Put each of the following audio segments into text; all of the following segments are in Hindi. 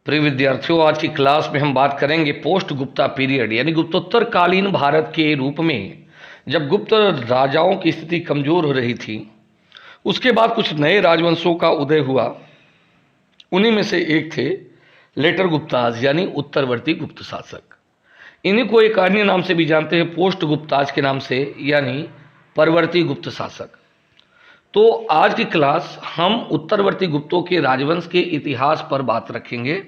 प्रिय विद्यार्थियों, आज की क्लास में हम बात करेंगे पोस्ट गुप्ता पीरियड यानी गुप्तोत्तरकालीन भारत के रूप में जब गुप्त राजाओं की स्थिति कमजोर हो रही थी। उसके बाद कुछ नए राजवंशों का उदय हुआ। उन्हीं में से एक थे लेटर गुप्ताज यानी उत्तरवर्ती गुप्त शासक। इन्हीं को एक अन्य नाम से भी जानते हैं, पोस्ट गुप्ताज के नाम से यानी परवर्ती गुप्त शासक। तो आज की क्लास हम उत्तरवर्ती गुप्तों के राजवंश के इतिहास पर बात रखेंगे।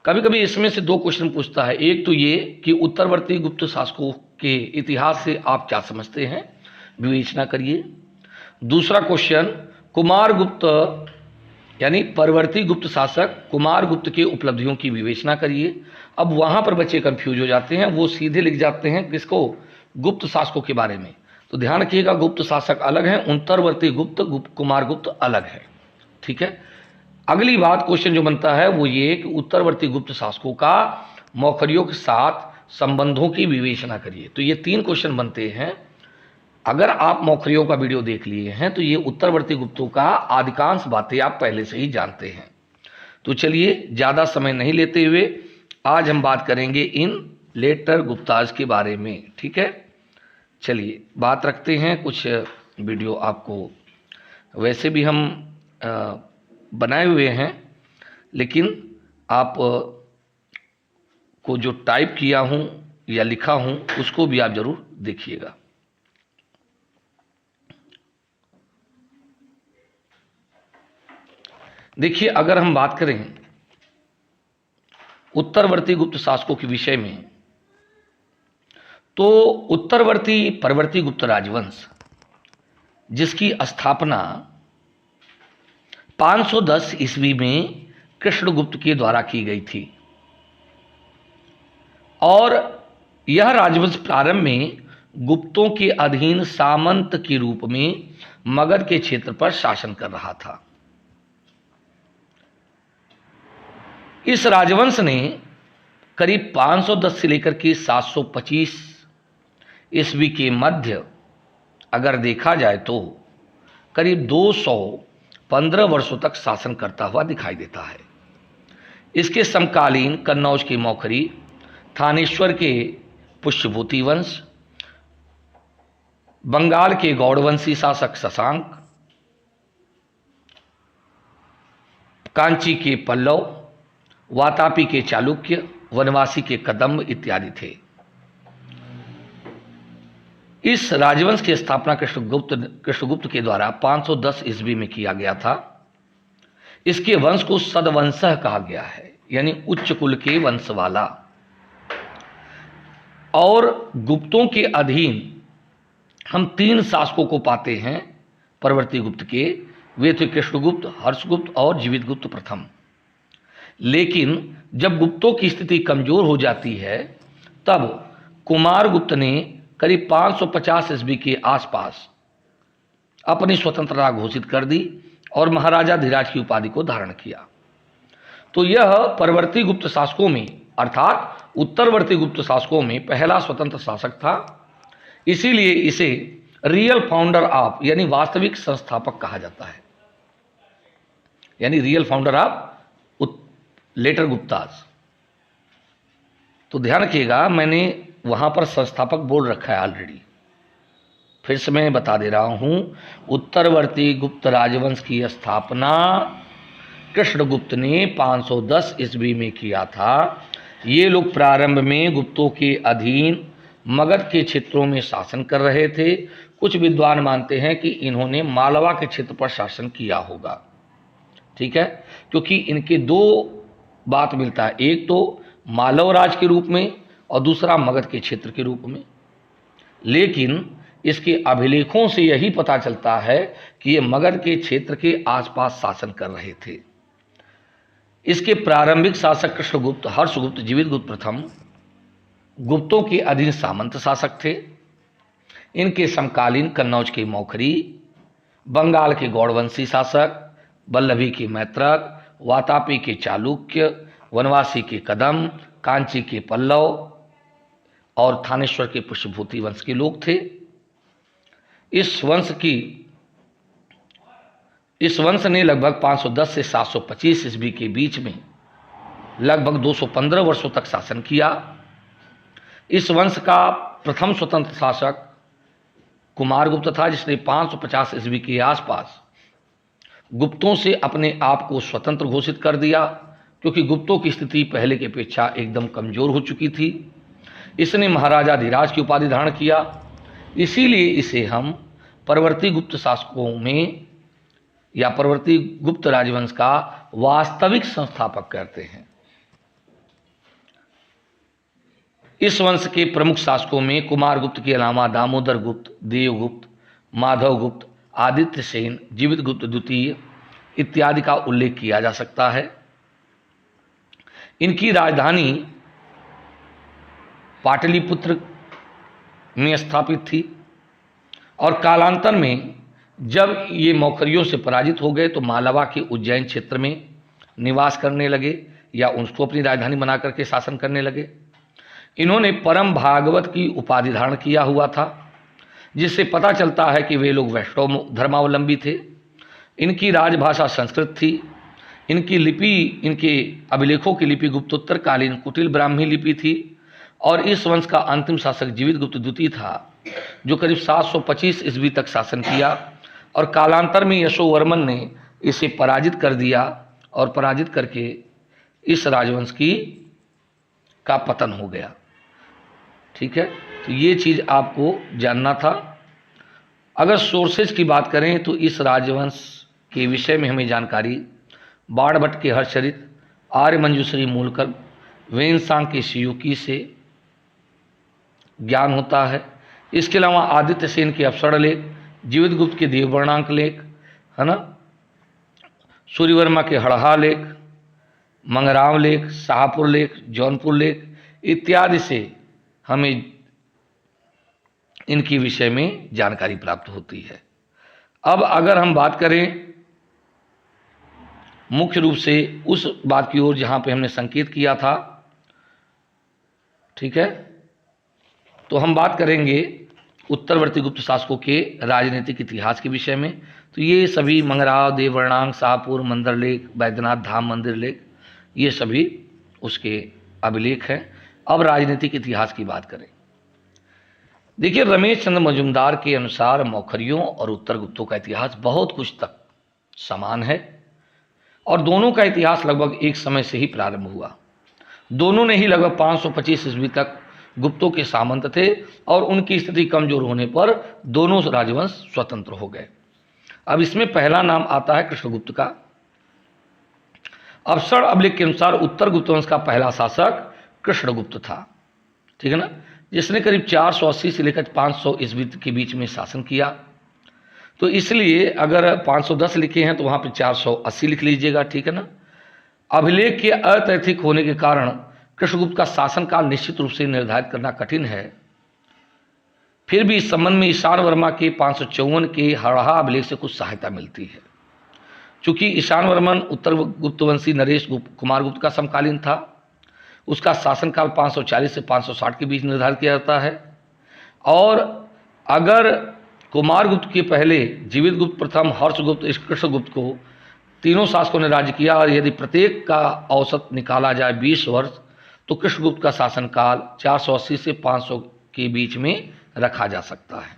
कभी कभी इसमें से दो क्वेश्चन पूछता है। एक तो ये कि उत्तरवर्ती गुप्त शासकों के इतिहास से आप क्या समझते हैं, विवेचना करिए। दूसरा क्वेश्चन, कुमार गुप्त यानी परवर्ती गुप्त शासक कुमार गुप्त के उपलब्धियों की विवेचना करिए। अब वहां पर बच्चे कंफ्यूज हो जाते हैं, वो सीधे लिख जाते हैं किसको, गुप्त शासकों के बारे में। तो ध्यान रखिएगा, गुप्त शासक अलग हैं, उत्तरवर्ती गुप्त कुमार गुप्त अलग है। ठीक है। अगली बात, क्वेश्चन जो बनता है वो ये कि उत्तरवर्ती गुप्त शासकों का मौखरियों के साथ संबंधों की विवेचना करिए। तो ये तीन क्वेश्चन बनते हैं। अगर आप मौखरियों का वीडियो देख लिए हैं तो ये उत्तरवर्ती गुप्तों का अधिकांश बातें आप पहले से ही जानते हैं। तो चलिए ज़्यादा समय नहीं लेते हुए आज हम बात करेंगे इन लेटर गुप्ताज के बारे में। ठीक है, चलिए बात रखते हैं। कुछ वीडियो आपको वैसे भी हम बनाए हुए हैं, लेकिन आप को जो टाइप किया हूं या लिखा हूं उसको भी आप जरूर देखिएगा। देखिए, अगर हम बात करें उत्तरवर्ती गुप्त शासकों के विषय में, तो उत्तरवर्ती परवर्ती गुप्त राजवंश जिसकी स्थापना 510 ईस्वी में कृष्णगुप्त के द्वारा की गई थी, और यह राजवंश प्रारंभ में गुप्तों के अधीन सामंत के रूप में मगध के क्षेत्र पर शासन कर रहा था। इस राजवंश ने करीब 510 से लेकर के 725 ईस्वी के मध्य अगर देखा जाए तो करीब 215 वर्षों तक शासन करता हुआ दिखाई देता है। इसके समकालीन कन्नौज के मौखरी, थानेश्वर के पुष्यभूति वंश, बंगाल के गौड़वंशी शासक शशांक, कांची के पल्लव, वातापी के चालुक्य, वनवासी के कदम्ब इत्यादि थे। इस राजवंश की स्थापना कृष्णगुप्त के द्वारा 510 ईस्वी में किया गया था। इसके वंश को सदवंशः कहा गया है, यानी उच्च कुल के वंश वाला। और गुप्तों के अधीन हम तीन शासकों को पाते हैं परवर्ती गुप्त के। वे थे कृष्णगुप्त, हर्षगुप्त और जीवितगुप्त प्रथम। लेकिन जब गुप्तों की स्थिति कमजोर हो जाती है तब कुमार गुप्त ने करीब 550 ईस्वी के आसपास अपनी स्वतंत्रता घोषित कर दी और महाराजा धीराज की उपाधि को धारण किया। तो यह परवर्ती गुप्त शासकों में अर्थात उत्तरवर्ती गुप्त शासकों में पहला स्वतंत्र शासक था। इसीलिए इसे रियल फाउंडर ऑफ यानी वास्तविक संस्थापक कहा जाता है, यानी real founder of later Guptas. तो ध्यान रखिएगा, मैंने वहां पर संस्थापक बोल रखा है ऑलरेडी। फिर से मैं बता दे रहा हूं, उत्तरवर्ती गुप्त राजवंश की स्थापना कृष्णगुप्त ने 510 ईस्वी में किया था। ये लोग प्रारंभ में गुप्तों के अधीन मगध के क्षेत्रों में शासन कर रहे थे। कुछ विद्वान मानते हैं कि इन्होंने मालवा के क्षेत्र पर शासन किया होगा। ठीक है, क्योंकि इनके दो बात मिलता है, एक तो मालव राज के रूप में और दूसरा मगध के क्षेत्र के रूप में। लेकिन इसके अभिलेखों से यही पता चलता है कि ये मगध के क्षेत्र के आसपास शासन कर रहे थे। इसके प्रारंभिक शासक कृष्णगुप्त, हर्षगुप्त, जीवितगुप्त प्रथम गुप्तों के अधीन सामंत शासक थे। इनके समकालीन कन्नौज के मौखरी, बंगाल के गौड़वंशी शासक, वल्लभी के मैत्रक, वातापी के चालुक्य, वनवासी के कदम, कांची के पल्लव और थानेश्वर के पुष्यभूति वंश के लोग थे। इस वंश ने लगभग 510 से 725 ईस्वी के बीच में लगभग 215 वर्षों तक शासन किया। इस वंश का प्रथम स्वतंत्र शासक कुमारगुप्त था, जिसने 550 ईस्वी के आसपास गुप्तों से अपने आप को स्वतंत्र घोषित कर दिया, क्योंकि गुप्तों की स्थिति पहले की अपेक्षा एकदम कमजोर हो चुकी थी। इसने महाराजा धीराज की उपाधि धारण किया, इसीलिए इसे हम परवर्ती गुप्त शासकों में या परवर्ती गुप्त राजवंश का वास्तविक संस्थापक कहते हैं। इस वंश के प्रमुख शासकों में कुमारगुप्त के अलावा दामोदर गुप्त, देवगुप्त, माधवगुप्त, आदित्य सेन, जीवितगुप्त द्वितीय इत्यादि का उल्लेख किया जा सकता है। इनकी राजधानी पाटलिपुत्र में स्थापित थी और कालांतर में जब ये मौखरियों से पराजित हो गए तो मालवा के उज्जैन क्षेत्र में निवास करने लगे या उसको अपनी राजधानी बना करके शासन करने लगे। इन्होंने परम भागवत की उपाधि धारण किया हुआ था, जिससे पता चलता है कि वे लोग वैष्णव धर्मावलंबी थे। इनकी राजभाषा संस्कृत थी। इनकी लिपि, इनके अभिलेखों की लिपि गुप्तोत्तर कालीन कुटिल ब्राह्मी लिपि थी और इस वंश का अंतिम शासक जीवितगुप्त द्वितीय था, जो करीब 725 ईस्वी तक शासन किया और कालांतर में यशोवर्मन ने इसे पराजित कर दिया और पराजित करके इस राजवंश का पतन हो गया। ठीक है, तो ये चीज़ आपको जानना था। अगर सोर्सेज की बात करें तो इस राजवंश के विषय में हमें जानकारी बाणभट्ट के हर्षचरित, आर्य मंजूश्री मूलकर, वेनसांग के शियुकी से ज्ञान होता है। इसके अलावा आदित्य सेन के अप्सर लेख, जीवितगुप्त के देववर्णांक लेख, है ना, सूर्यवर्मा के हड़हा लेख, मंगराव लेख, शाहपुर लेख, जौनपुर लेख इत्यादि से हमें इनके विषय में जानकारी प्राप्त होती है। अब अगर हम बात करें मुख्य रूप से उस बात की ओर जहां पे हमने संकेत किया था, ठीक है, तो हम बात करेंगे उत्तरवर्ती गुप्त शासकों के राजनीतिक इतिहास के विषय में। तो ये सभी मंगराव, देववर्णांक, शाहपुर, मंदिर लेख, बैद्यनाथ धाम मंदिर लेख, ये सभी उसके अभिलेख हैं। अब राजनीतिक इतिहास की बात करें। देखिए, रमेश चंद्र मजुमदार के अनुसार मौखरियों और उत्तर गुप्तों का इतिहास बहुत कुछ तक समान है और दोनों का इतिहास लगभग एक समय से ही प्रारंभ हुआ। दोनों ने ही लगभग 525 ईस्वी तक गुप्तों के सामंत थे और उनकी स्थिति कमजोर होने पर दोनों राजवंश स्वतंत्र हो गए। अब इसमें पहला नाम आता है कृष्णगुप्त का। अवसर अभिलेख के अनुसार उत्तर गुप्त वंश का पहला शासक कृष्णगुप्त था, ठीक है ना, जिसने करीब 480 से लेकर 500 ईस्वी के बीच में शासन किया। तो इसलिए अगर 510 लिखे हैं तो वहाँ पे 480 लिख लीजिएगा, ठीक है ना। अभिलेख के अतैथिक होने के कारण कृष्णगुप्त का शासनकाल निश्चित रूप से निर्धारित करना कठिन है। फिर भी इस संबंध में ईशान वर्मा के 554 के हड़हा अभिलेख से कुछ सहायता मिलती है। चूंकि ईशान वर्मन उत्तर गुप्तवंशी नरेश कुमारगुप्त का समकालीन था, उसका शासनकाल 540 से 560 के बीच निर्धारित किया जाता है। और अगर कुमारगुप्त के पहले जीवितगुप्त प्रथम, हर्षगुप्त, कृष्णगुप्त को तीनों शासकों ने राज्य किया और यदि प्रत्येक का औसत निकाला जाए 20 वर्ष, तो कृष्णगुप्त का शासनकाल 480 से 500 के बीच में रखा जा सकता है।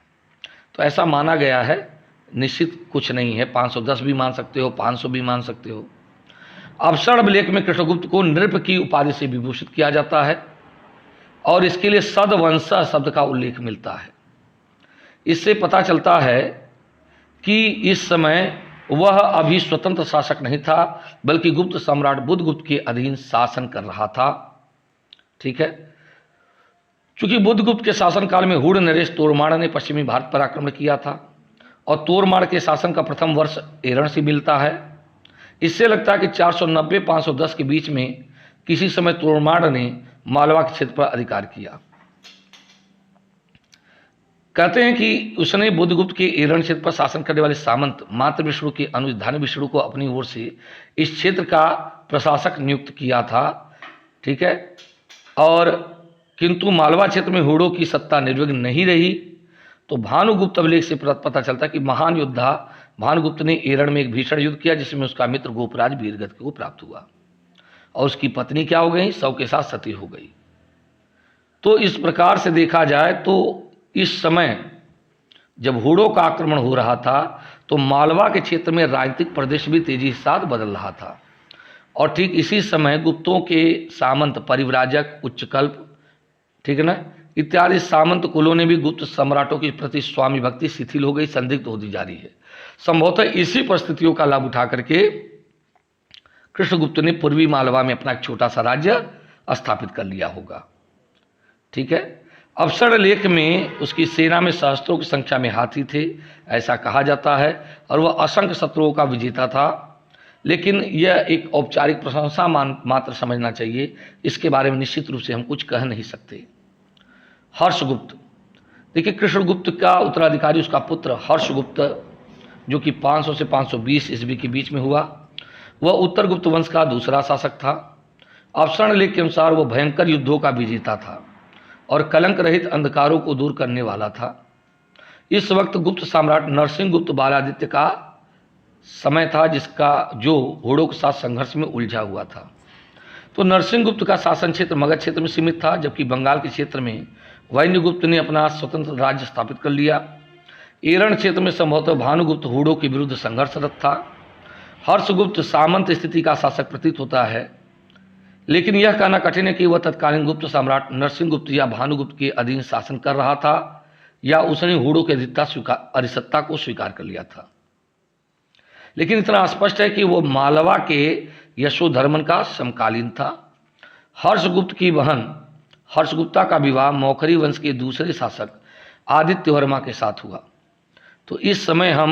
तो ऐसा माना गया है, निश्चित कुछ नहीं है, 510 भी मान सकते हो, 500 भी मान सकते हो। अवसर अभिलेख में कृष्णगुप्त को नृप की उपाधि से विभूषित किया जाता है और इसके लिए सदवंशा शब्द का उल्लेख मिलता है। इससे पता चलता है कि इस समय वह अभी स्वतंत्र शासक नहीं था, बल्कि गुप्त सम्राट बुधगुप्त के अधीन शासन कर रहा था, ठीक है। चूंकि बुधगुप्त के शासनकाल में हुड़ नरेश तोरमाड़ ने पश्चिमी भारत पर आक्रमण किया था और तोरमाड़ के शासन का प्रथम वर्ष एरण से मिलता है। इससे लगता है कि 490-510 के बीच में किसी समय तोरमाड़ ने मालवा के क्षेत्र पर अधिकार किया। कहते हैं कि उसने बुधगुप्त के एरण क्षेत्र पर शासन करने वाले सामंत मात्र विष्णु के अनुज धन विष्णु को अपनी ओर से इस क्षेत्र का प्रशासक नियुक्त किया था, ठीक है। और किंतु मालवा क्षेत्र में हुड़ों की सत्ता निर्विघ्न नहीं रही। तो भानुगुप्त अभिलेख से पता चलता है कि महान योद्धा भानुगुप्त ने एरण में एक भीषण युद्ध किया, जिसमें उसका मित्र गोपराज वीरगति को प्राप्त हुआ। और उसकी पत्नी क्या हो गई, शव के साथ सती हो गई। तो इस प्रकार से देखा जाए तो इस समय जब हूणों का आक्रमण हो रहा था तो मालवा के क्षेत्र में राजनीतिक परिदृश्य भी तेजी के साथ बदल रहा था। और ठीक इसी समय गुप्तों के सामंत, परिव्राजक, उच्चकल्प, ठीक है ना, इत्यादि सामंत कुलों ने भी गुप्त सम्राटों के प्रति स्वामी भक्ति शिथिल हो गई, संदिग्ध होती जा रही है। संभवतः इसी परिस्थितियों का लाभ उठा करके कृष्णगुप्त ने पूर्वी मालवा में अपना एक छोटा सा राज्य स्थापित कर लिया होगा। ठीक है। अवसर लेख में उसकी सेना में सहस्त्रों की संख्या में हाथी थे, ऐसा कहा जाता है, और वह असंख्य शत्रुओं का विजेता था। लेकिन यह एक औपचारिक प्रशंसा मात्र समझना चाहिए, इसके बारे में निश्चित रूप से हम कुछ कह नहीं सकते। हर्षगुप्त, देखिए कृष्णगुप्त का उत्तराधिकारी उसका पुत्र हर्षगुप्त, जो कि 500 से 520 ईस्वी के बीच में हुआ, वह उत्तर गुप्त वंश का दूसरा शासक था। अवसरण लेख के अनुसार वह भयंकर युद्धों का विजेता था और कलंक रहित अंधकारों को दूर करने वाला था। इस वक्त गुप्त सम्राट नरसिंह गुप्त बालादित्य का समय था, जिसका जो हूणों के साथ संघर्ष में उलझा हुआ था। तो नरसिंह गुप्त का शासन क्षेत्र मगध क्षेत्र में सीमित था, जबकि बंगाल के क्षेत्र में वैन्यगुप्त ने अपना स्वतंत्र राज्य स्थापित कर लिया। एरण क्षेत्र में संभवतः भानुगुप्त हूणों के विरुद्ध संघर्षरत था। हर्षगुप्त सामंत स्थिति का शासक प्रतीत होता है, लेकिन यह कहना कठिन है कि वह तत्कालीन गुप्त सम्राट नरसिंह गुप्त या भानुगुप्त के अधीन शासन कर रहा था, या उसने हूणों की अधिसत्ता को स्वीकार कर लिया था। लेकिन इतना स्पष्ट है कि वह मालवा के यशोधर्मन का समकालीन था। हर्षगुप्त की बहन हर्षगुप्ता का विवाह मौखरी वंश के दूसरे शासक आदित्य वर्मा के साथ हुआ। तो इस समय हम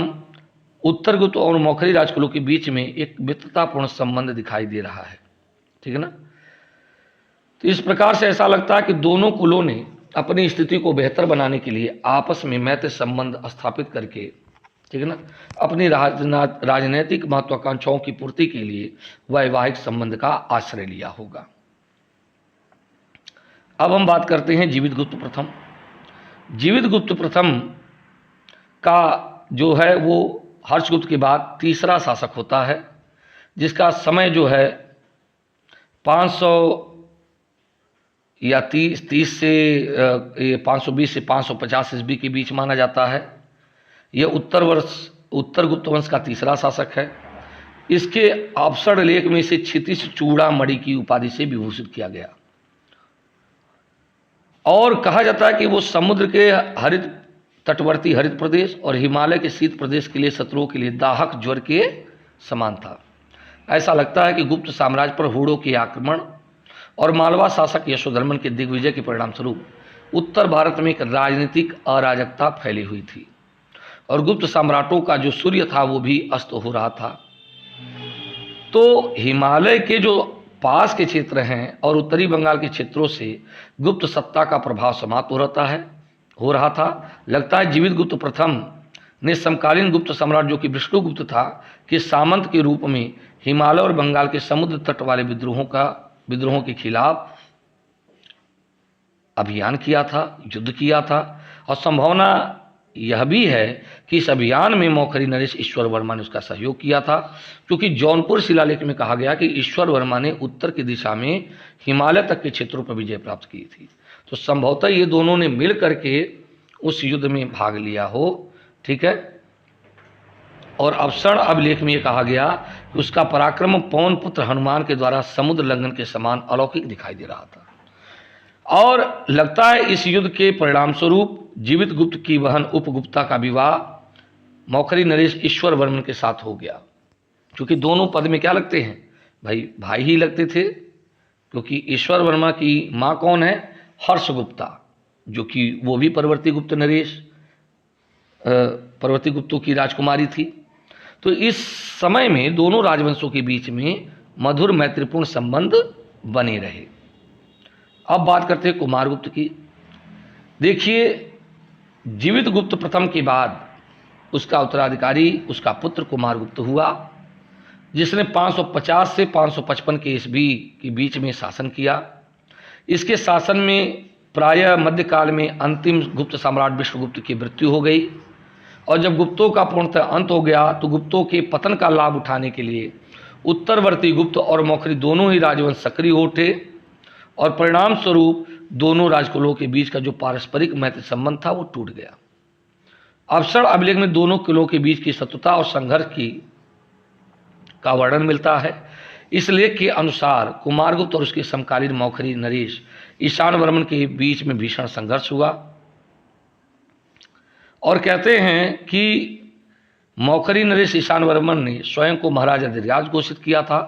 उत्तर गुप्त और मौखरी राजकुलों के बीच में एक मित्रतापूर्ण संबंध दिखाई दे रहा है। ठीक है ना। तो इस प्रकार से ऐसा लगता है कि दोनों कुलों ने अपनी स्थिति को बेहतर बनाने के लिए आपस में मैत्री संबंध स्थापित करके, ठीक है ना, अपनी राजनीतिक महत्वाकांक्षाओं की पूर्ति के लिए वैवाहिक संबंध का आश्रय लिया होगा। अब हम बात करते हैं जीवित गुप्त प्रथम। जीवित गुप्त प्रथम का जो है वो हर्षगुप्त के बाद तीसरा शासक होता है, जिसका समय जो है 500 या 30 से 520 से 550 ईस्वी के बीच माना जाता है। यह उत्तर गुप्त वंश का तीसरा शासक है। इसके अवसर लेख में इसे क्षितिज चूड़ामणि की उपाधि से विभूषित किया गया और कहा जाता है कि वो समुद्र के हरित तटवर्ती हरित प्रदेश और हिमालय के शीत प्रदेश के लिए शत्रुओं के लिए दाहक ज्वर के समान था। ऐसा लगता है कि गुप्त साम्राज्य पर हूणों के आक्रमण और मालवा शासक यशोधर्मन के दिग्विजय के परिणाम स्वरूप उत्तर भारत में एक राजनीतिक अराजकता फैली हुई थी और गुप्त सम्राटों का जो सूर्य था वो भी अस्त हो रहा था। तो हिमालय के जो पास के क्षेत्र हैं और उत्तरी बंगाल के क्षेत्रों से गुप्त सत्ता का प्रभाव समाप्त हो रहा था। लगता है जीवित गुप्त प्रथम ने समकालीन गुप्त सम्राट जो कि विष्णुगुप्त था के सामंत के रूप में हिमालय और बंगाल के समुद्र तट वाले विद्रोहों के खिलाफ अभियान किया था, युद्ध किया था। और संभावना यह भी है कि इस अभियान में मौखरी नरेश ईश्वर वर्मा ने उसका सहयोग किया था, क्योंकि जौनपुर शिलालेख में कहा गया कि ईश्वर वर्मा ने उत्तर की दिशा में हिमालय तक के क्षेत्रों पर विजय प्राप्त की थी। तो संभवतः ये दोनों ने मिल करके उस युद्ध में भाग लिया हो। ठीक है। और अवसर अभिलेख में यह कहा गया कि उसका पराक्रम पवन पुत्र हनुमान के द्वारा समुद्र लंघन के समान अलौकिक दिखाई दे रहा था। और लगता है इस युद्ध के परिणाम स्वरूप जीवित गुप्त की बहन उपगुप्ता का विवाह मौखरी नरेश ईश्वर वर्मन के साथ हो गया, क्योंकि दोनों पद में क्या लगते हैं, भाई ही लगते थे। क्योंकि ईश्वर वर्मा की माँ कौन है, हर्षगुप्ता, जो कि वो भी परवर्ती गुप्तों की राजकुमारी थी। तो इस समय में दोनों राजवंशों के बीच में मधुर मैत्रीपूर्ण संबंध बने रहे। अब बात करते हैं कुमारगुप्त की। देखिए, जीवित गुप्त प्रथम के बाद उसका उत्तराधिकारी उसका पुत्र कुमारगुप्त हुआ, जिसने 550 से 555 के ईस्वी के बीच में शासन किया। इसके शासन में प्रायः मध्यकाल में अंतिम गुप्त सम्राट विष्णुगुप्त की मृत्यु हो गई और जब गुप्तों का पूर्णतः अंत हो गया तो गुप्तों के पतन का लाभ उठाने के लिए उत्तरवर्ती गुप्त और मौखरी दोनों ही राजवंश सक्रिय हो उठे और परिणाम स्वरूप दोनों राजकुलों के बीच का जो पारस्परिक मैत्री संबंध था वो टूट गया। अवसर अभिलेख में दोनों कुलों के बीच की शत्रुता और संघर्ष का वर्णन मिलता है। इस लेख के अनुसार कुमारगुप्त और उसके समकालीन मौखरी नरेश ईशान वर्मन के बीच में भीषण संघर्ष हुआ और कहते हैं कि मौखरी नरेश ईशान वर्मन ने स्वयं को महाराज अधिराज घोषित किया था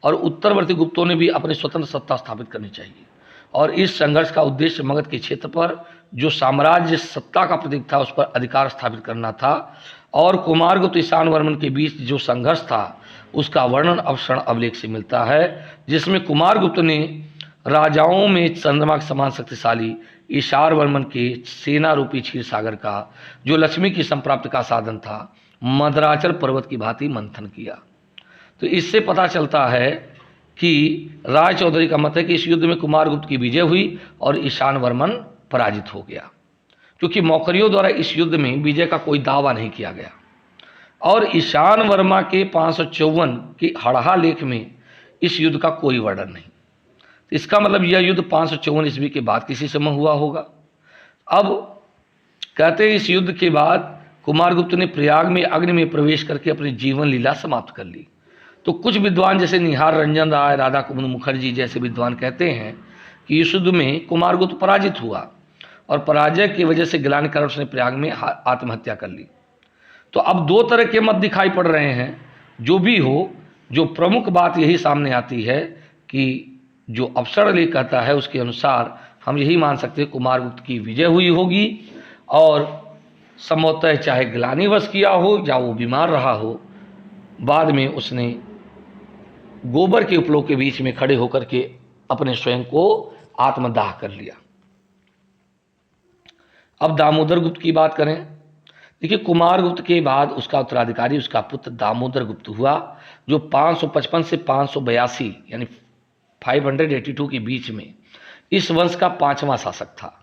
और उत्तरवर्ती गुप्तों ने भी अपनी स्वतंत्र सत्ता स्थापित करनी चाहिए और इस संघर्ष का उद्देश्य मगध के क्षेत्र पर जो साम्राज्य सत्ता का प्रतीक था उस पर अधिकार स्थापित करना था। और कुमारगुप्त ईशान वर्मन के बीच जो संघर्ष था उसका वर्णन अवसरण अभिलेख से मिलता है, जिसमें कुमारगुप्त ने राजाओं में चंद्रमा के समान शक्तिशाली ईशान वर्मन के सेना रूपी क्षीर सागर का जो लक्ष्मी की संप्राप्ति का साधन था मदराचल पर्वत की भांति मंथन किया। तो इससे पता चलता है कि राय चौधरी का मत है कि इस युद्ध में कुमारगुप्त की विजय हुई और ईशान वर्मन पराजित हो गया, क्योंकि मौखरियों द्वारा इस युद्ध में विजय का कोई दावा नहीं किया गया और ईशान वर्मा के 554 के हड़हा लेख में इस युद्ध का कोई वर्णन नहीं। इसका मतलब यह युद्ध 554 ईस्वी के बाद किसी समय हुआ होगा। अब कहते हैं इस युद्ध के बाद कुमारगुप्त ने प्रयाग में अग्नि में प्रवेश करके अपनी जीवन लीला समाप्त कर ली। तो कुछ विद्वान जैसे निहार रंजन राय, राधा कुमुद मुखर्जी जैसे विद्वान कहते हैं कि इस युद्ध में कुमारगुप्त पराजित हुआ और पराजय की वजह से गिलानी कारण उसने प्रयाग में आत्महत्या कर ली। तो अब दो तरह के मत दिखाई पड़ रहे हैं। जो भी हो, जो प्रमुख बात यही सामने आती है कि जो अवसर लेख कहता है उसके अनुसार हम यही मान सकते हैं कुमारगुप्त की विजय हुई होगी और संभवतः चाहे ग्लानिवश किया हो या वो बीमार रहा हो, बाद में उसने गोबर के उपलों के बीच में खड़े होकर के अपने स्वयं को आत्मदाह कर लिया। अब दामोदर गुप्त की बात करें। देखिए, कुमारगुप्त के बाद उसका उत्तराधिकारी उसका पुत्र दामोदर गुप्त हुआ, जो 555 से 582 यानी 582 के बीच में इस वंश का 5वां शासक था।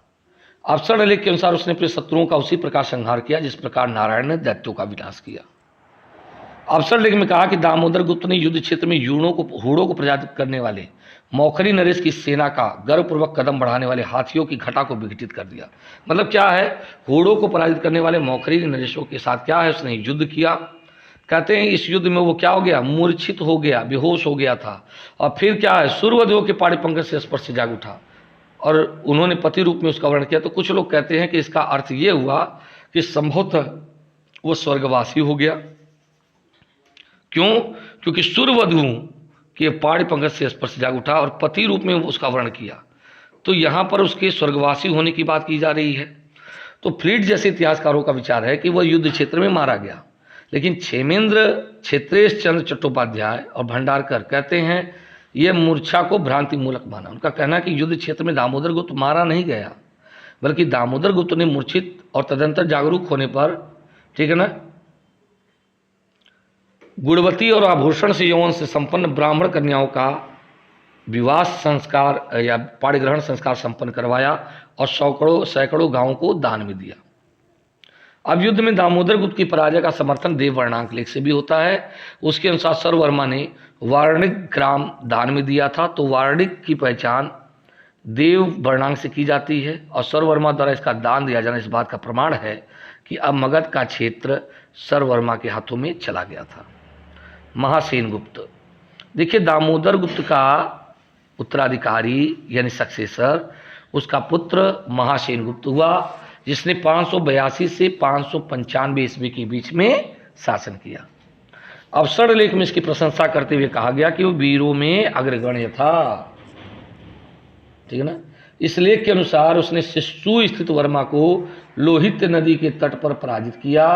अवसर लेख के अनुसार उसने अपने शत्रुओं का उसी प्रकार संहार किया जिस प्रकार नारायण ने दैत्यों का विनाश किया। अवसर लेख में कहा कि दामोदर गुप्त ने युद्ध क्षेत्र में हूणों को पराजित करने वाले मौखरी नरेश की सेना का गर्वपूर्वक कदम बढ़ाने वाले हाथियों की घटा को विघटित कर दिया। मतलब क्या है, हूणों को पराजित करने वाले मौखरी नरेशों के साथ क्या है, उसने युद्ध किया। कहते हैं इस युद्ध में वो क्या हो गया, मूर्छित हो गया, बेहोश हो गया था और फिर क्या है, सूर्यदेव के पाड़ी पंकज से स्पर्श से जाग उठा और उन्होंने पति रूप में उसका वर्णन किया। तो कुछ लोग कहते हैं कि इसका अर्थ ये हुआ कि संभवतः वो स्वर्गवासी हो गया। क्यों? क्योंकि सूर्यवधु के पाड़ी पंकज से स्पर्श जाग उठा और पति रूप में उसका वर्णन किया। तो यहाँ पर उसके स्वर्गवासी होने की बात की जा रही है। तो फ्लीट जैसे इतिहासकारों का विचार है कि वह युद्ध क्षेत्र में मारा गया, लेकिन क्षेमेंद्र, क्षेत्रेश चंद्र चट्टोपाध्याय और भंडारकर कहते हैं यह मूर्छा को भ्रांति मूलक माना। उनका कहना है कि युद्ध क्षेत्र में दामोदर गुप्त मारा नहीं गया, बल्कि दामोदर गुप्त ने मूर्छित और तदंतर जागरूक होने पर, ठीक है ना, गुणवती और आभूषण से यौवन से संपन्न ब्राह्मण कन्याओं का विवाह संस्कार या पाणिग्रहण संस्कार संपन्न करवाया और सैकड़ों गांवों को दान में दिया। अब युद्ध में दामोदर गुप्त की पराजय का समर्थन देव वर्णांक लेख से भी होता है। उसके अनुसार सर्ववर्मा ने वार्णिक ग्राम दान में दिया था। तो वार्णिक की पहचान देव वर्णांक से की जाती है और सर्ववर्मा द्वारा इसका दान दिया जाना इस बात का प्रमाण है कि अब मगध का क्षेत्र सर्ववर्मा के हाथों में चला गया था। महासेन गुप्त, देखिए दामोदर गुप्त का उत्तराधिकारी यानी सक्सेसर उसका पुत्र महासेन गुप्त हुआ, जिसने 582 से 595 ईस्वी के बीच में शासन किया। अवसर लेख में इसकी प्रशंसा करते हुए कहा गया कि वो वीरों में अग्रगण्य था, ठीक है ना। इस लेख के अनुसार उसने शिशु स्थित वर्मा को लोहित नदी के तट पर पराजित किया।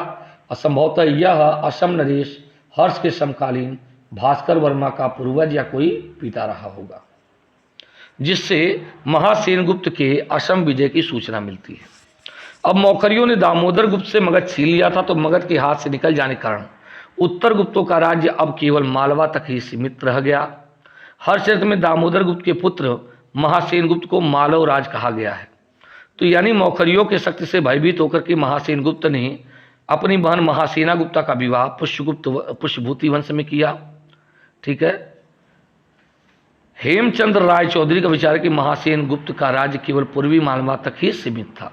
असंभवतः यह असम नरेश हर्ष के समकालीन भास्कर वर्मा का पूर्वज या कोई पिता रहा होगा, जिससे महासेन गुप्त के असम विजय की सूचना मिलती है। अब मौखरियों ने दामोदर गुप्त से मगध छीन लिया था, तो मगध के हाथ से निकल जाने के कारण उत्तर गुप्तों का राज्य अब केवल मालवा तक ही सीमित रह गया। हर चरित्र में दामोदर गुप्त के पुत्र महासेन गुप्त को मालव राज कहा गया है। तो यानी मौखरियों के शक्ति से भयभीत होकर के महासेन गुप्त ने अपनी बहन महासेना गुप्ता का विवाह पुष्यभूति वंश में किया। ठीक है। हेमचंद्र राय चौधरी का विचार है कि महासेन गुप्त का राज्य केवल पूर्वी मालवा तक ही सीमित था।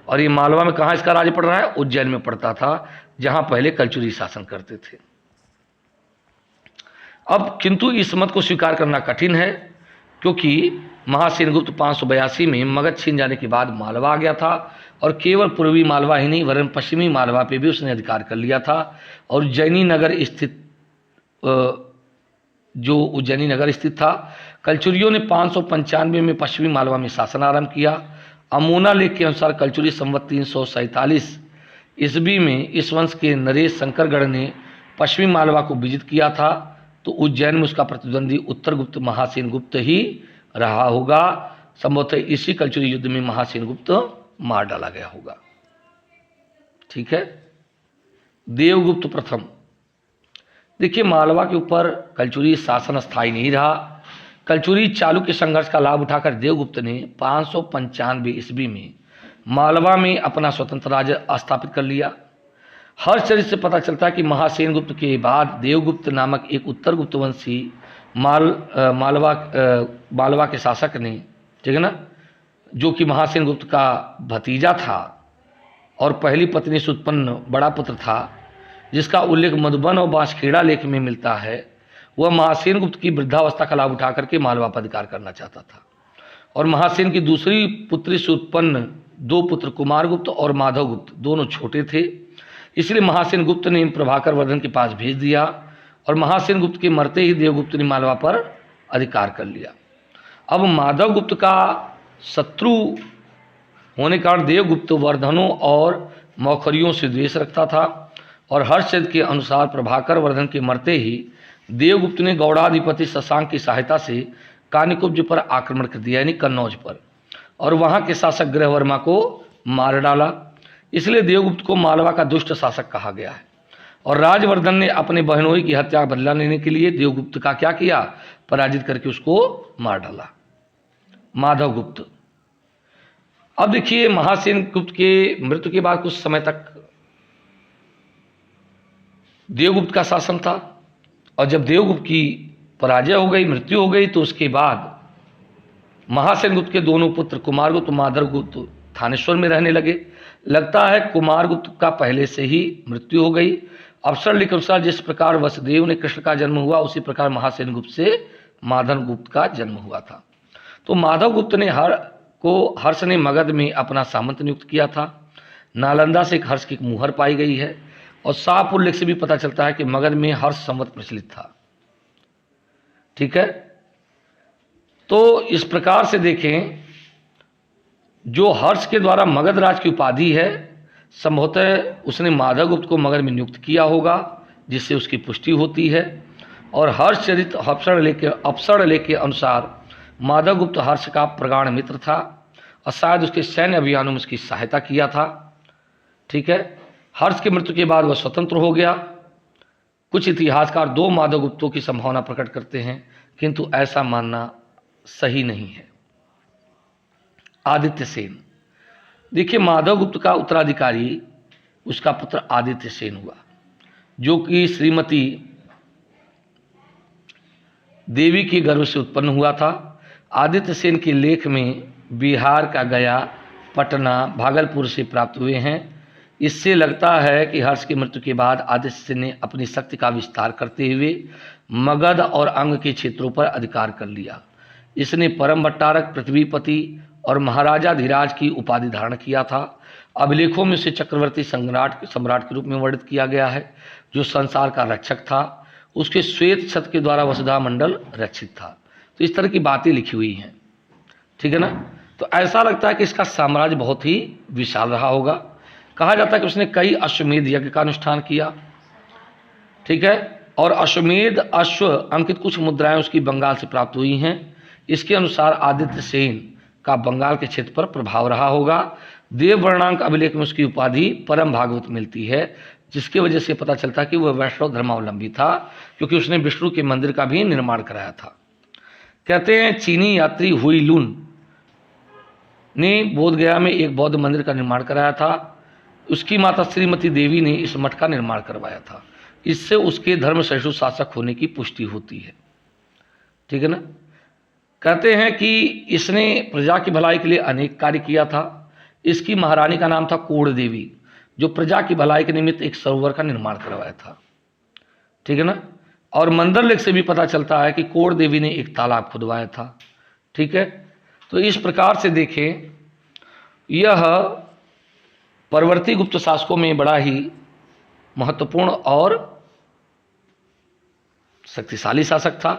और ये मालवा में कहाँ इसका राज्य पड़ रहा है? उज्जैन में पड़ता था, जहां पहले कलचुरी शासन करते थे। अब किंतु इस मत को स्वीकार करना कठिन है, क्योंकि महासेन गुप्त 582 में मगध छीन जाने के बाद मालवा आ गया था, और केवल पूर्वी मालवा ही नहीं वरन पश्चिमी मालवा पे भी उसने अधिकार कर लिया था। और उज्जैनी नगर स्थित जो उज्जैनी नगर स्थित था, कलचुरियों ने 595 में पश्चिमी मालवा में शासन आरंभ किया। अमोना लेख के अनुसार कलचुरी संवत 347 ईस्वी में इस वंश के नरेश शंकरगढ़ ने पश्चिमी मालवा को विजित किया था, तो उज्जैन में उसका प्रतिद्वंदी उत्तर गुप्त महासेन गुप्त ही रहा होगा। संभवतः इसी कलचुरी युद्ध में महासेन गुप्त मार डाला गया होगा। ठीक है। देवगुप्त प्रथम, देखिए मालवा के ऊपर कलचुरी शासन स्थायी नहीं रहा। कलचुरी चालुक्य संघर्ष का लाभ उठाकर देवगुप्त ने 595 ईस्वी में मालवा में अपना स्वतंत्र राज्य स्थापित कर लिया। हर चरित्र से पता चलता है कि महासेन गुप्त के बाद देवगुप्त नामक एक उत्तर गुप्त वंशी मालवा के शासक ने, ठीक है ना, जो कि महासेन गुप्त का भतीजा था और पहली पत्नी से उत्पन्न बड़ा पुत्र था, जिसका उल्लेख मधुबन और बांसखेड़ा लेख में मिलता है, वह महासेन गुप्त की वृद्धावस्था का लाभ उठा करके मालवा पर अधिकार करना चाहता था। और महासेन की दूसरी पुत्री से उत्पन्न दो पुत्र कुमारगुप्त और माधवगुप्त दोनों छोटे थे, इसलिए महासेन गुप्त ने प्रभाकर वर्धन के पास भेज दिया, और महासेन गुप्त के मरते ही देवगुप्त ने मालवा पर अधिकार कर लिया। अब माधवगुप्त का शत्रु होने के कारण देवगुप्त वर्धनों और मौखरियों से द्वेष रखता था, और हर्षचंद्र के अनुसार प्रभाकर वर्धन के मरते ही देवगुप्त ने गौड़ाधिपति शशांक की सहायता से कानिकुब्ज पर आक्रमण कर दिया, यानी कन्नौज पर, और वहां के शासक गृहवर्मा को मार डाला। इसलिए देवगुप्त को मालवा का दुष्ट शासक कहा गया है। और राजवर्धन ने अपने बहनोई की हत्या बदला लेने के लिए देवगुप्त का क्या किया? पराजित करके उसको मार डाला। माधवगुप्त, अब देखिए महासेन गुप्त के मृत्यु के बाद कुछ समय तक देवगुप्त का शासन था, और जब देवगुप्त की पराजय हो गई, मृत्यु हो गई, तो उसके बाद महासेन गुप्त के दोनों पुत्र कुमारगुप्त माधवगुप्त थानेश्वर में रहने लगे। लगता है कुमारगुप्त का पहले से ही मृत्यु हो गई। अवसर लिख अनुसार जिस प्रकार वसुदेव ने कृष्ण का जन्म हुआ, उसी प्रकार महासेन गुप्त से माधवगुप्त का जन्म हुआ था। तो माधवगुप्त ने हर्ष ने मगध में अपना सामंत नियुक्त किया था। नालंदा से एक हर्ष की मुहर पाई गई है, और शाहपुर लेख से भी पता चलता है कि मगध में हर्ष संवत प्रचलित था। ठीक है। तो इस प्रकार से देखें, जो हर्ष के द्वारा मगध राज की उपाधि है, संभवतः उसने माधवगुप्त को मगध में नियुक्त किया होगा, जिससे उसकी पुष्टि होती है। और हर्षचरित अपसर लेख के अनुसार माधवगुप्त हर्ष का प्रगाढ़ मित्र था, और शायद उसके सैन्य अभियानों में उसकी सहायता किया था। ठीक है। हर्ष की मृत्यु के बाद वह स्वतंत्र हो गया। कुछ इतिहासकार दो माधवगुप्तों की संभावना प्रकट करते हैं, किंतु ऐसा मानना सही नहीं है। आदित्य सेन, देखिए माधवगुप्त का उत्तराधिकारी उसका पुत्र आदित्य सेन हुआ, जो कि श्रीमती देवी के गर्भ से उत्पन्न हुआ था। आदित्य सेन के लेख में बिहार का गया, पटना, भागलपुर से प्राप्त हुए हैं। इससे लगता है कि हर्ष की मृत्यु के बाद आदित्य सेन ने अपनी शक्ति का विस्तार करते हुए मगध और अंग के क्षेत्रों पर अधिकार कर लिया। इसने परम भट्टारक, पृथ्वीपति और महाराजा धीराज की उपाधि धारण किया था। अभिलेखों में उसे चक्रवर्ती सम्राट के रूप में वर्णित किया गया है, जो संसार का रक्षक था। उसके श्वेत छत्र के द्वारा वसुधा मंडल रक्षित था। तो इस तरह की बातें लिखी हुई हैं। ठीक है ना। तो ऐसा लगता है कि इसका साम्राज्य बहुत ही विशाल रहा होगा। कहा जाता है कि उसने कई अश्वमेध यज्ञ का अनुष्ठान किया। ठीक है। और अश्वमेध अश्व अंकित कुछ मुद्राएं उसकी बंगाल से प्राप्त हुई हैं। इसके अनुसार आदित्य सेन का बंगाल के क्षेत्र पर प्रभाव रहा होगा। देववर्णांक अभिलेख में उसकी उपाधि परम भागवत मिलती है, जिसकी वजह से पता चलता कि वह वैष्णव धर्मावलंबी था, क्योंकि उसने विष्णु के मंदिर का भी निर्माण कराया था। कहते हैं चीनी यात्री हुई लुन ने बोधगया में एक बौद्ध मंदिर का निर्माण कराया था। उसकी माता श्रीमती देवी ने इस मठ का निर्माण करवाया था। इससे उसके धर्म सहिष्णु शासक होने की पुष्टि होती है। ठीक है ना। कहते हैं कि इसने प्रजा की भलाई के लिए अनेक कार्य किया था। इसकी महारानी का नाम था कोड़ देवी, जो प्रजा की भलाई के निमित्त एक सरोवर का निर्माण करवाया था। ठीक है ना। और मंदर लेख से भी पता चलता है कि कोड़ देवी ने एक तालाब खुदवाया था। ठीक है। तो इस प्रकार से देखें, यह परवर्ती गुप्त शासकों में बड़ा ही महत्वपूर्ण और शक्तिशाली शासक था।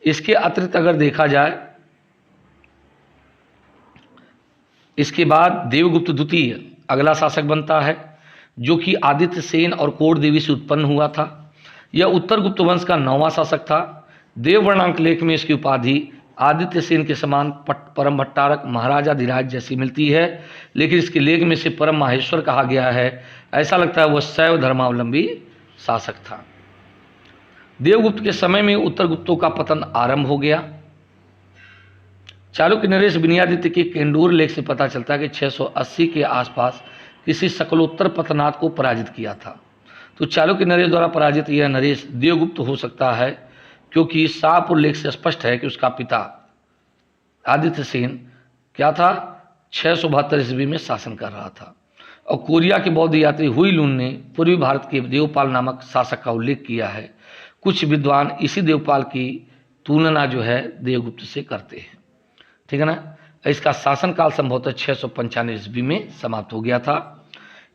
इसके अतिरिक्त अगर देखा जाए, इसके बाद देवगुप्त द्वितीय अगला शासक बनता है, जो कि आदित्य सेन और कोड़ देवी से उत्पन्न हुआ था। यह उत्तर गुप्त वंश का 9वां शासक था। देववर्णांक लेख में इसकी उपाधि आदित्य सेन के समान परम भट्टारक महाराजाधिराज जैसी मिलती है, लेकिन इसके लेख में से परम माहेश्वर कहा गया है। ऐसा लगता है वह शैव धर्मावलंबी शासक था। देवगुप्त के समय में उत्तर गुप्तों का पतन आरंभ हो गया। चालुक्य नरेश विनयादित्य के केंदूर लेख से पता चलता है कि 680 के आसपास किसी शकलोत्तर पतनाथ को पराजित किया था। तो चालुक्य नरेश द्वारा पराजित यह नरेश देवगुप्त हो सकता है, क्योंकि शाहपुर लेख से स्पष्ट है कि उसका पिता आदित्य सेन क्या था, 672 ईस्वी में शासन कर रहा था। और कोरिया के बौद्ध यात्री हुइलुन ने पूर्वी भारत के देवपाल नामक शासक का उल्लेख किया है। कुछ विद्वान इसी देवपाल की तुलना जो है देवगुप्त से करते हैं। ठीक है ना। इसका शासनकाल संभवतः 695 ईस्वी में समाप्त हो गया था।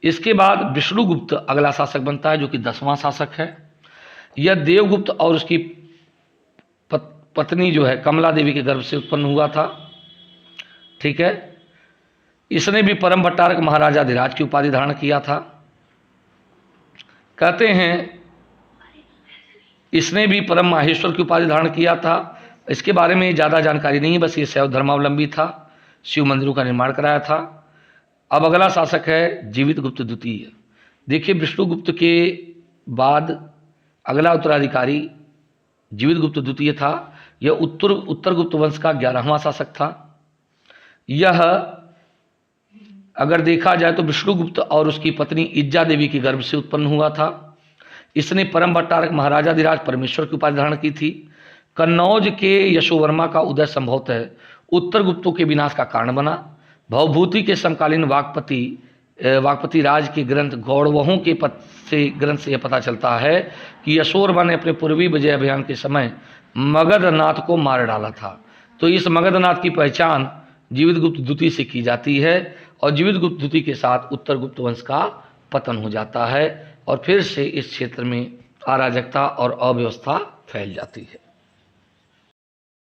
इसके बाद विष्णुगुप्त अगला शासक बनता है, जो कि 10वां शासक है। यह देवगुप्त और उसकी पत्नी जो है कमला देवी के गर्भ से उत्पन्न हुआ था। ठीक है। इसने भी परम भट्टारक महाराजाधिराज की उपाधि धारण किया था। कहते हैं इसने भी परम माहेश्वर की उपाधि धारण किया था। इसके बारे में ज़्यादा जानकारी नहीं है, बस ये शैव धर्मावलंबी था, शिव मंदिरों का निर्माण कराया था। अब अगला शासक है जीवित गुप्त द्वितीय। देखिए, विष्णुगुप्त के बाद अगला उत्तराधिकारी जीवित गुप्त द्वितीय था। यह उत्तर गुप्त वंश का 11वां शासक था। यह अगर देखा जाए तो विष्णुगुप्त और उसकी पत्नी इज्जा देवी के गर्भ से उत्पन्न हुआ था। इसने परम भट्टारक महाराजाधिराज परमेश्वर की उपाधि धारण की थी। कन्नौज के यशोवर्मा का उदय संभवतः उत्तर गुप्तों के विनाश का कारण बना। भवभूति के समकालीन वाकपति राज के ग्रंथ गौड़वहों के ग्रंथ से यह पता चलता है कि यशोवर्मा ने अपने पूर्वी विजय अभियान के समय मगधनाथ को मार डाला था। तो इस मगधनाथ की पहचान जीवित गुप्त द्वितीय से की जाती है, और जीवित गुप्त द्वितीय के साथ उत्तर गुप्त वंश का पतन हो जाता है, और फिर से इस क्षेत्र में अराजकता और अव्यवस्था फैल जाती है।